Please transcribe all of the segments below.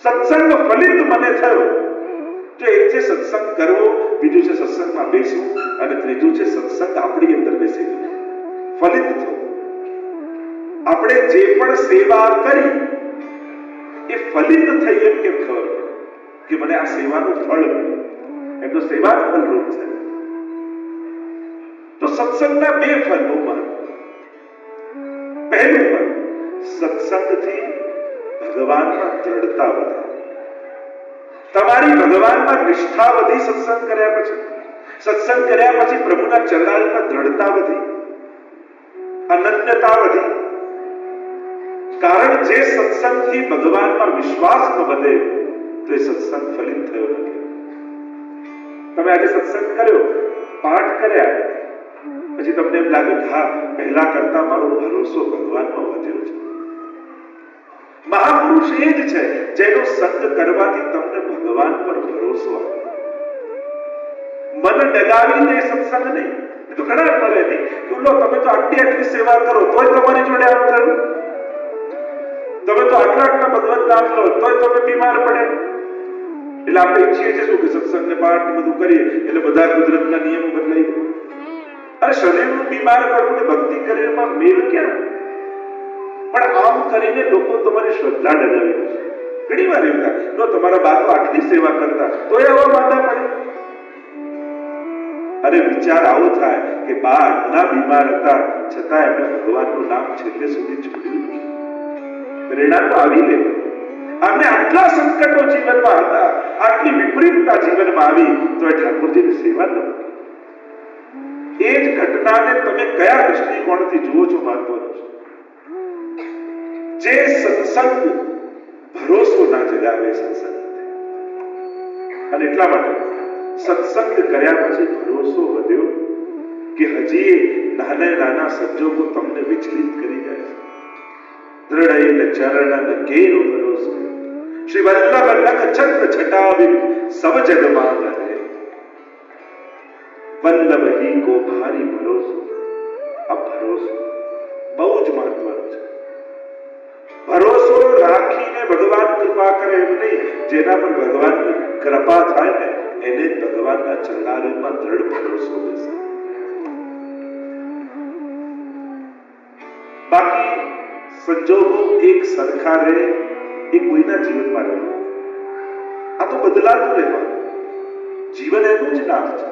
સત્સંગ ફલિત મને થયો. જો એક છે સત્સંગ કરવો, બીજું છે સત્સંગમાં બેસવું, અને ત્રીજું છે સત્સંગ આપણી અંદર બેસી ગયો ફલિત થવું. આપણે જે પણ સેવા કરી એ ફલિત થઈ એમ કેમ ખબર પડે કે મને આ સેવાનું ફળ મળ્યું? એમ તો સેવા જ ફલરૂપ છે. તો સત્સંગના બે ફળ બહુ મહત્વના. પહેલું ફળ, સત્સંગથી ભગવાનમાં દ્રઢતા વધે. તમારી ભગવાનમાં નિષ્ઠા વધી સત્સંગ કર્યા પછી. સત્સંગ કર્યા પછી પ્રભુના ચરણામાં દ્રઢતા વધી, અનન્યતા વધી. કારણ જે સત્સંગથી ભગવાનમાં વિશ્વાસ ન વધે તો એ સત્સંગ ફલિત થયો નથી. તમે આજે સત્સંગ કર્યો, પાઠ કર્યા, પછી તમને એમ લાગે કે હા, પહેલા કરતા મારો ભરોસો ભગવાનમાં વધ્યો છે. મહાપુરુષ એ જ છે જેનો સંગ કરવાથી તમને ભગવાન પર ભરોસો આવે. મન ડગાવીને સત્સંગ નહીં. એ તો ઘણા મળે નહીં કે લો, તમે તો આટલી સેવા કરો તોય તમારી જોડે આમ થયું, તમે તો આટલા ભગવત નામ લો તોય તમે બીમાર પડે. એટલે આપણે ઈચ્છીએ છીએ શું કે સત્સંગ ને પાઠ બધું કરીએ એટલે બધા કુદરતના નિયમો બદલાઈ જાય. અરે શરીરનું બીમાર કરવું ને ભક્તિ કરીમાં મેલ ક્યાં? પણ આમ કરીને લોકો તમારી શ્રદ્ધા ડગાવી છે. ઘણી વાર એવું થાય, નો તમારા બાપુ આટલી સેવા કરતા તોય આવા માંદા પડે. અરે વિચાર આવો થાય કે બા આટલા બીમાર હતા છતાં એમણે ભગવાનનું નામ છેલ્લે સુધી છોડ્યું નહીં. પ્રેરણા તો આવી લે. આમને આટલા સંકટો જીવનમાં હતા, આટલી વિપરીતતા જીવનમાં આવી તો એ ઠાકોરજીની સેવા ન મૂકી. એ જ ઘટનાને તમે કયા દૃષ્ટિકોણથી જુઓ છો મહત્વનું છે. જે સત્સંગ ભરોસો ના જગાવે સત્સંગ, અને એટલા માટે સત્સંગ કર્યા પછી ભરોસો વધ્યો કે હજી નાના નાના સંજોગો તમને વિચલિત કરી જાય છે. દ્રઢ ચરણ કેરો ભરોસો, શ્રી વલ્લભ લખ છત્ર છટાવી સબ જગ માં રહે. વલ્લભ હી કો ભારી ભરોસો. આ ભરોસો બહુ જ મહત્વનો છે. ભરોસો રાખીને ભગવાન કૃપા કરે એમ નહીં, જેના પર ભગવાનની કૃપા થાય ને એને ભગવાનના ચરણારવિંદમાં દ્રઢ ભરોસો બેસે. બાકી સંજોગો એક સરખા રહે એ કોઈના જીવનમાં રહે. આ તો બદલાતું રહેવાનું જીવન, એનું જ નામ છે.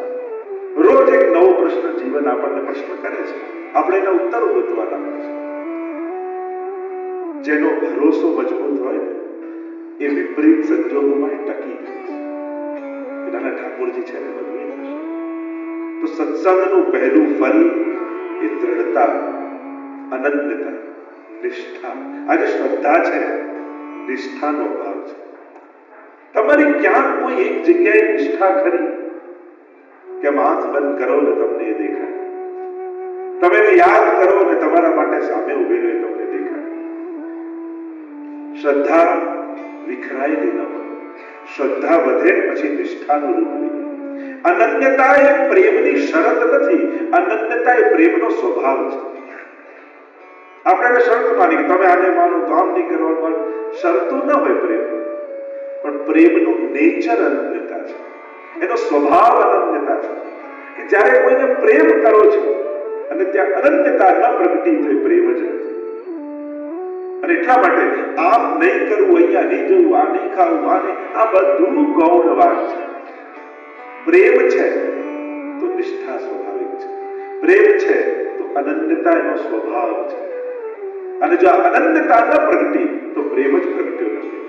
રોજ એક નવો પ્રશ્ન જીવન આપણને પ્રશ્ન કરે છે, આપણે એના ઉત્તરો ગોતવાના હોય છે. જેનો ભરોસો મજબૂત હોય ને એ વિપરીત સંજોગોમાં ટકી જાય છે. એના ઠાકોરજી છે બધું. તો સત્સંગનું પહેલું ફલ એ દ્રઢતા, અનન્યતા, નિષ્ઠા. આજે શ્રદ્ધા છે, નિષ્ઠાનો અભાવ છે. તમારી ક્યાંક કોઈ એક જગ્યાએ નિષ્ઠા ખરી કે આંખ બંધ કરો ને તમને એ દેખાય, તમે યાદ કરો ને તમારા માટે સામે ઉભેલો એ તમને દેખાય. શ્રદ્ધા વિખરાયેલી ન હોય. શ્રદ્ધા વધે પછી નિષ્ઠાનું રૂપ લે. અનન્યતા એ પ્રેમની શરત નથી, અનન્યતા એ પ્રેમનો સ્વભાવ છે. આપણે શરત માની કે તમે આને માનો તો આમ નહીં કરવાનું, શરતો ન હોય પ્રેમ, પણ પ્રેમનું નેચર અનન્યતા છે, એનો સ્વભાવ અનન્યતા છે. કે જ્યારે કોઈને પ્રેમ કરો છો અને ત્યાં અનન્યતા ન પ્રગટી તો એ પ્રેમ જ નથી. અને એટલા માટે આમ નહીં કરવું, અહીંયા નહીં જવું, આ નહીં ખાવું, આ બધું ગૌણ વાત છે. પ્રેમ છે તો નિષ્ઠા સ્વાભાવિક છે, પ્રેમ છે તો અનન્યતા એનો સ્વભાવ છે. અને જો આ અનન્યતા ન પ્રગટી તો પ્રેમ જ પ્રગટ્યો નથી.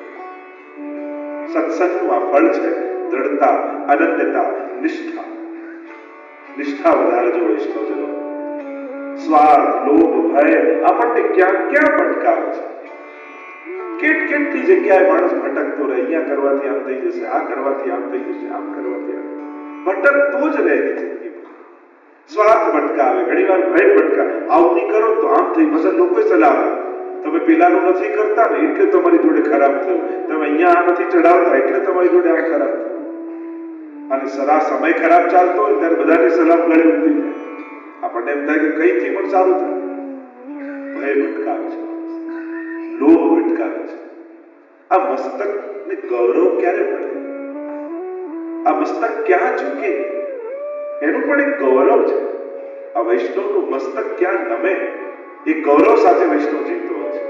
સત્સંગનું આ ફળ છે દ્રઢતા, અનન્યતા, નિષ્ઠા. નિષ્ઠા વધારજો વૈષ્ણવજનો. સ્વાર્થ, લોભ, ભય આપણને ક્યાં ક્યાં ભટકાવે છે. કેટલી જગ્યાએ માણસ ભટકતો રહે. અહીંયા કરવાથી આમ થઈ જશે, આ કરવાથી આમ થઈ જશે, આમ કરવાથી આમ. ભટકતો જ રહે જિંદગીમાં. સ્વાર્થ ભટકાવે, ઘણી વાર ભય ભટકાવે. આવું નહીં કરો તો આમ થઈ જશે. લોકો સલાહ આપે તમે પેલાનું નથી કરતા ને એટલે તમારી જોડે ખરાબ થયું, તમે અહીંયા આ નથી ચડાવતા એટલે તમારી જોડે આ ખરાબ થયું. અને સલાહ સમય ખરાબ ચાલતો હોય ત્યારે બધાની સલાહ ગળે ઉતરી જાય. આપણને એમ થાય કે કઈથી પણ સારું થાય. ભય ભટકાવે છે, લોભ ભટકાવે છે, આ મસ્તક ને ગૌરવ ક્યારે મળે? આ મસ્તક ક્યાં ઝૂકે એનું પણ એક ગૌરવ છે. આ વૈષ્ણવનું મસ્તક ક્યાં નમે એ ગૌરવ સાથે વૈષ્ણવ જીવતો હોય છે.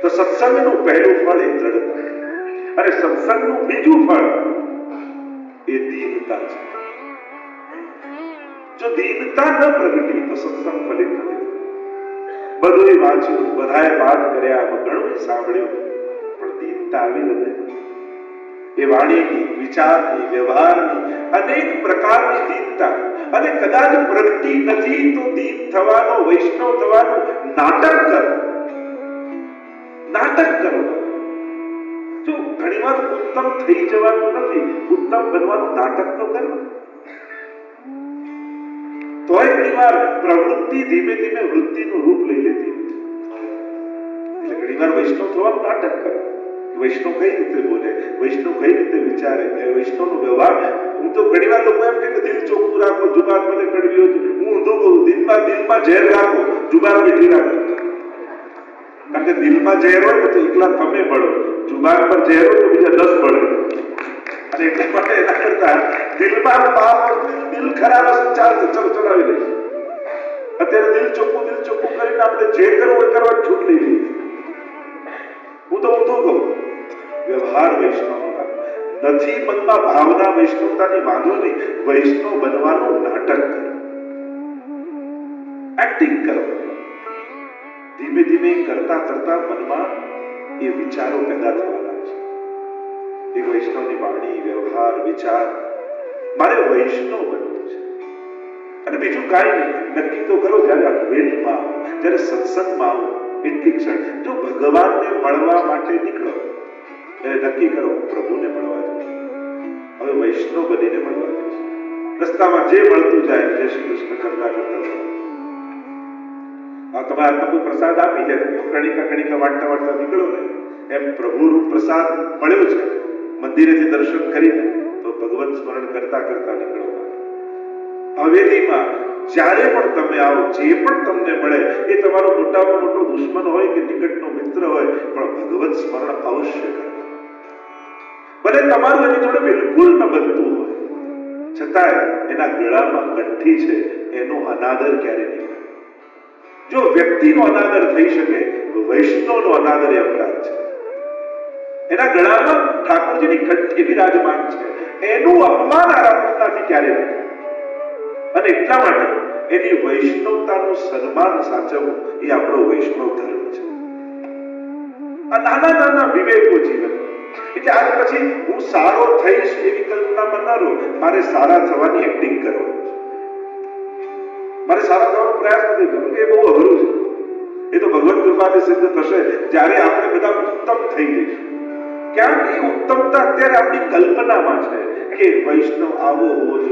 તો સત્સંગનું પહેલું ફળ એ દ્રઢતા, અને સત્સંગનું બીજું ફળ એ દીનતા છે. જો દીનતા ન પ્રગટી તો સત્સંગ ફલિત નથી. બધું વાંચ્યું, બધાએ વાત કર્યા, ઘણું સાંભળ્યું, પણ દીનતા આવી નથી. એ વાણીની, વિચારની, વ્યવહારની અનેક પ્રકારની દીનતા, અને કદાચ પ્રગટી નથી તો દીન થવાનો, વૈષ્ણવ થવાનું નાટક કરો. નાટક કરો. જો ઘણીવાર ઉત્તમ થઈ જવાનું નથી, ઉત્તમ બનવાનું નાટક તો કરો. તોય ઘણીવાર પ્રવૃત્તિ ધીમે ધીમે વૃત્તિનું રૂપ લઈ લેતી હોય છે. એટલે ઘણીવાર વૈષ્ણવ થવાનું નાટક કરો. વૈષ્ણવ કઈ રીતે બોલે, વૈષ્ણવ કઈ રીતે વિચારે, વૈષ્ણવનો વ્યવહાર. હું તો ઘણીવાર લોકો એમ કે દિલ ચોખ્ખું રાખો, જુબાન મને કડવી હોય. હું ઊંધું કહું, દિલમાં ઝેર રાખો, જુબાન મીઠી રાખો. કારણ કે દિલમાં ઝેર હોય તો એકલા તમે પડો, જુબાન પર ઝેર હોય તો બીજા 10 પડે. અને એટલા માટે એના કરતા દિલમાં દિલ ખરાબ ચાલશે, ચલાવી લઈશ. અત્યારે દિલ ચોખ્ખું કરીને આપણે જે કરવું એ કરવા છૂટ લઈ લઈએ. હું તો ઊંધું કહું, વ્યવહાર વૈષ્ણવતા નથી, મનમાં ભાવના વૈષ્ણવતાની વાંધો નહીં. વૈષ્ણવ બનવાનું નાટક કરો, એક્ટિંગ કરો. ધીમે ધીમે કરતા કરતા મનમાં એ વિચારો પેદા થવાના છે. એક વૈષ્ણવની વાણી, વ્યવહાર, વિચાર, મારે વૈષ્ણવ બનવું છે. અને બીજું કાંઈ નહીં, નક્કી તો કરો. જયારે અદ્વૈતમાં આવો, જયારે સત્સંગમાં આવો, એટલી ક્ષણ જો ભગવાનને મળવા માટે નીકળો, ત્યારે નક્કી કરો પ્રભુને મળવા જઈશ, હવે વૈષ્ણવ બનીને મળવા જઈશ. રસ્તામાં જે મળતું જાય જય શ્રી કૃષ્ણ કરતા કરતા તમારા હાથમાં કોઈ પ્રસાદ આપી જાય, કણિકા વાંટતા નીકળો ને, એમ પ્રભુ રૂપ પ્રસાદ મળ્યો છે, મંદિરેથી દર્શન કરીને તો ભગવત સ્મરણ કરતા કરતા નીકળો. હવેલીમાં જ્યારે પણ તમે આવો, જે પણ તમને મળે એ તમારો મોટામાં મોટો દુશ્મન હોય કે નિકટનો મિત્ર હોય, પણ ભગવત સ્મરણ અવશ્ય કરો. ભલે તમારું એની જોડે બિલકુલ ન બનતું હોય, છતાંય એના ગળામાં કંઠી છે એનો અનાદર ક્યારે નહીં હોય. જો વ્યક્તિનો અનાદર થઈ શકે તો વૈષ્ણવનો અનાદર એ અપરાધ છે. એના ગળામાં ઠાકોરજીની કંઠી વિરાજમાન છે, એનું અપમાન આરાધનાથી ક્યારે નહીં. અને એટલા માટે એની વૈષ્ણવતાનું સન્માન સાચવવું એ આપણો વૈષ્ણવ ધર્મ છે. આ નાના નાના વિવેકો જીવન. એટલે આજ પછી હું સારો થઈશ એવી કલ્પનામાં ન રહો. મારે સારા થવાની એક્ટિંગ કરવાની છે. મારે સારા થવાનો પ્રયાસ નથી કરવો, એ બહુ અઘરું છે. એ તો ભગવત કૃપાથી સિદ્ધ થશે જ્યારે આપણે બધા ઉત્તમ થઈ જઈશું. ક્યાંક એ ઉત્તમતા અત્યારે આપણી કલ્પનામાં છે કે વૈષ્ણવ આવો હોવો જોઈએ.